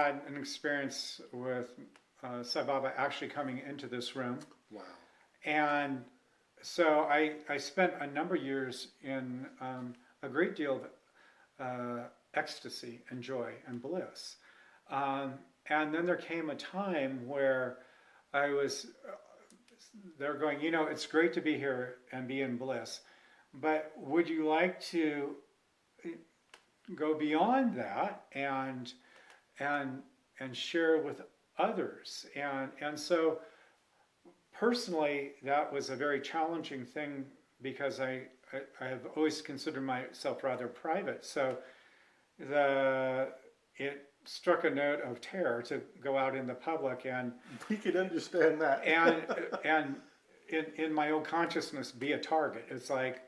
had an experience with Sai Baba actually coming into this room. Wow. And so I spent a number of years in a great deal of ecstasy and joy and bliss. Um, and then there came a time where I was, they're going, you know, it's great to be here and be in bliss, but would you like to go beyond that and and share with others? And so personally, that was a very challenging thing because I have always considered myself rather private. So it struck a note of terror to go out in the public and We can understand that. and in my own consciousness be a target. It's like,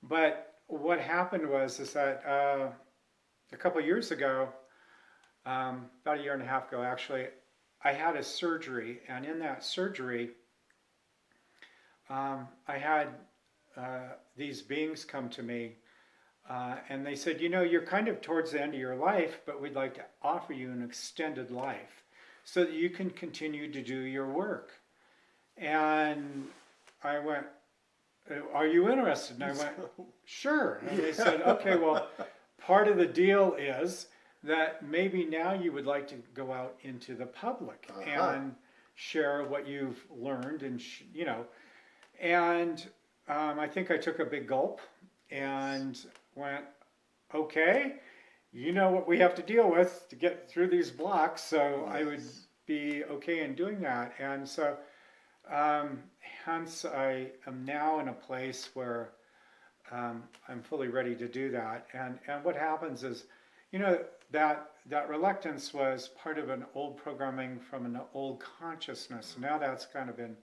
but what happened was is that a couple of years ago, about a year and a half ago actually, I had a surgery, and in that surgery, I had these beings come to me, and they said, you know, you're kind of towards the end of your life, but we'd like to offer you an extended life so that you can continue to do your work. And I went, are you interested? And I went, sure. And they said, okay, well, part of the deal is that maybe now you would like to go out into the public and share what you've learned, and you know. And I think I took a big gulp and went, okay, you know what we have to deal with to get through these blocks, so I would be okay in doing that. And so hence I am now in a place where I'm fully ready to do that. And what happens is, you know, that reluctance was part of an old programming from an old consciousness. Now that's kind of been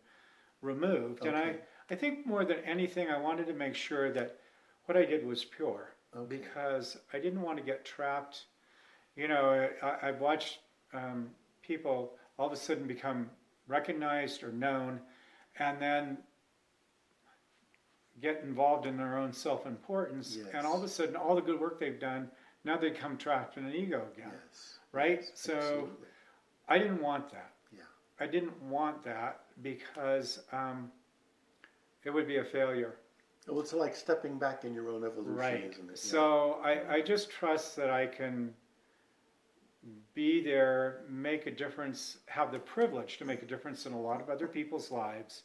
removed. Okay. And I think more than anything, I wanted to make sure that what I did was pure. Okay. Because I didn't want to get trapped. You know, I've watched people all of a sudden become recognized or known, and then get involved in their own self-importance, yes. And all of a sudden all the good work they've done, now they come trapped in an ego again. Yes. Right? Yes, so absolutely. I didn't want that. Yeah. I didn't want that because it would be a failure. Well, it's like stepping back in your own evolution, right. Isn't it? So yeah. I just trust that I can be there, make a difference, have the privilege to make a difference in a lot of other people's lives,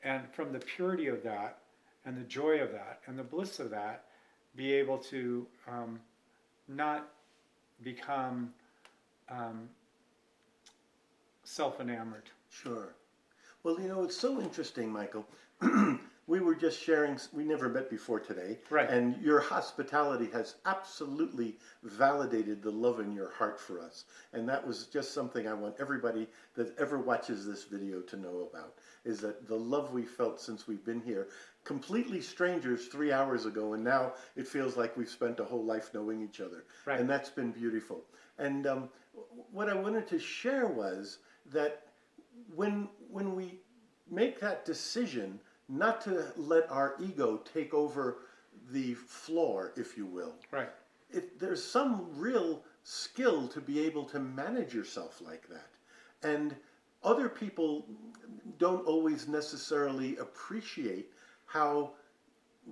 and from the purity of that, and the joy of that, and the bliss of that, be able to not become self-enamored. Sure. Well, you know, it's so interesting, Michael. We were just sharing, we never met before today, right. And your hospitality has absolutely validated the love in your heart for us. And that was just something I want everybody that ever watches this video to know about, is that the love we felt since we've been here, completely strangers 3 hours ago, and now it feels like we've spent a whole life knowing each other. Right. And that's been beautiful. And what I wanted to share was that when we make that decision not to let our ego take over the floor, if you will. Right. There's some real skill to be able to manage yourself like that. And other people don't always necessarily appreciate how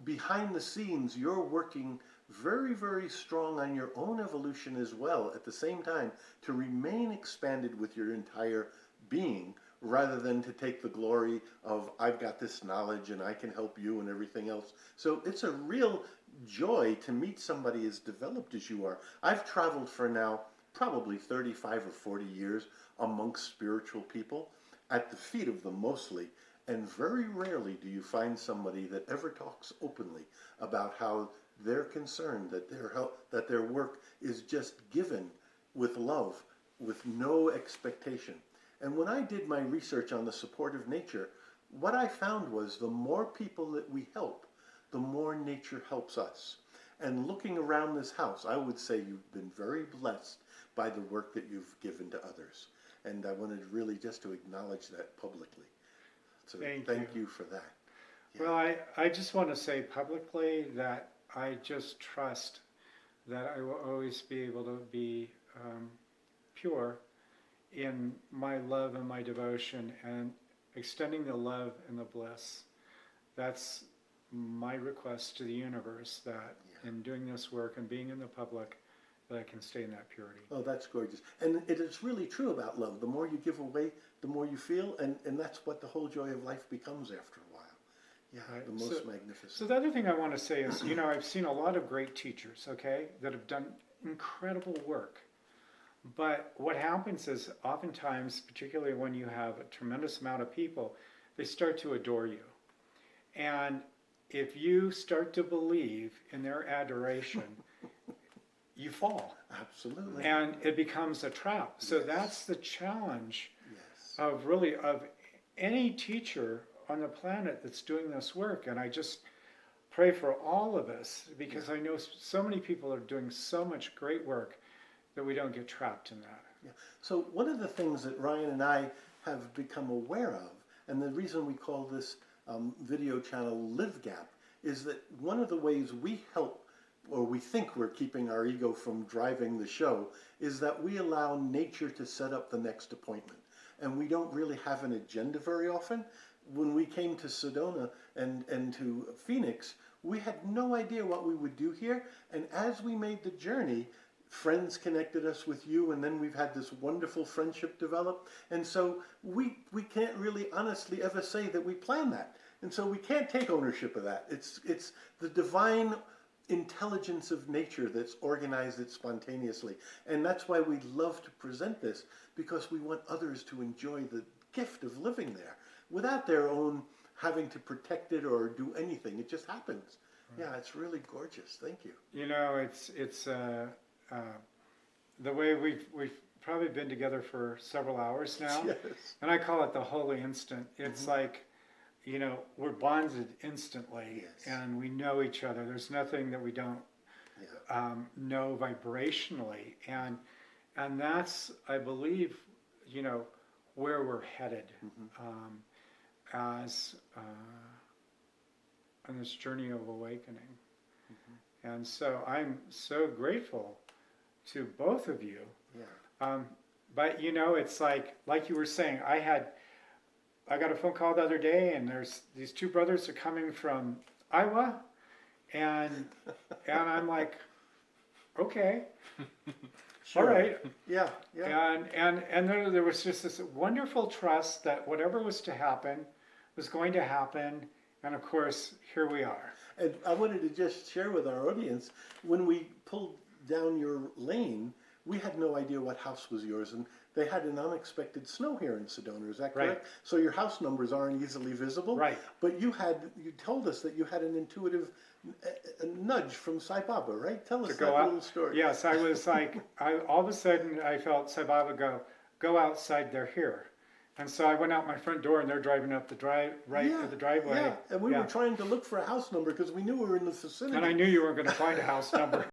behind the scenes you're working very, very strong on your own evolution as well at the same time to remain expanded with your entire being, rather than to take the glory of I've got this knowledge and I can help you and everything else. So it's a real joy to meet somebody as developed as you are. I've traveled for now probably 35 or 40 years amongst spiritual people, at the feet of them mostly, and very rarely do you find somebody that ever talks openly about how they're concerned that their work is just given with love, with no expectation. And when I did my research on the supportive nature, what I found was the more people that we help, the more nature helps us. And looking around this house, I would say you've been very blessed by the work that you've given to others. And I wanted really just to acknowledge that publicly. So thank you for that. Yeah. Well, I just want to say publicly that I just trust that I will always be able to be pure in my love and my devotion and extending the love and the bliss. That's my request to the universe, that in doing this work and being in the public, that I can stay in that purity. Oh, that's gorgeous. And it is really true about love. The more you give away, the more you feel, and that's what the whole joy of life becomes after a while. Yeah, Right. the most magnificent. So the other thing I want to say is, I've seen a lot of great teachers, okay, that have done incredible work. But what happens is oftentimes, particularly when you have a tremendous amount of people, they start to adore you. And if you start to believe in their adoration, you fall. Absolutely. And it becomes a trap. So that's the challenge of any teacher on the planet that's doing this work. And I just pray for all of us, because I know so many people are doing so much great work, that we don't get trapped in that. Yeah. So one of the things that Ryan and I have become aware of, and the reason we call this video channel Live Gap, is that one of the ways we help, or we think we're keeping our ego from driving the show, is that we allow nature to set up the next appointment. And we don't really have an agenda very often. When we came to Sedona and to Phoenix, we had no idea what we would do here. And as we made the journey, friends connected us with you, and then we've had this wonderful friendship develop. And so we can't really honestly ever say that we planned that. And so we can't take ownership of that. It's the divine intelligence of nature that's organized it spontaneously. And that's why we love to present this, because we want others to enjoy the gift of living there without their own having to protect it or do anything. It just happens. Right. Yeah, it's really gorgeous. Thank you. It's the way we've probably been together for several hours now. Yes. And I call it the holy instant. It's like, we're bonded instantly, and we know each other. There's nothing that we don't know vibrationally, and that's, I believe, where we're headed as on this journey of awakening. And so I'm so grateful to both of you. Yeah. But it's like you were saying, I got a phone call the other day, and there's these two brothers are coming from Iowa, and I'm like, okay, Sure. all right, Yeah. and there was just this wonderful trust that whatever was to happen was going to happen, and of course here we are. And I wanted to just share with our audience, when we pulled down your lane, we had no idea what house was yours, and they had an unexpected snow here in Sedona. Is that correct? Right. So your house numbers aren't easily visible. Right. But you told us that you had an intuitive nudge from Sai Baba, right? Tell us that little story. Yes, I was like, all of a sudden I felt Sai Baba go outside, they're here. And so I went out my front door, and they're driving up the driveway. Yeah, and we were trying to look for a house number because we knew we were in the vicinity. And I knew you weren't going to find a house number.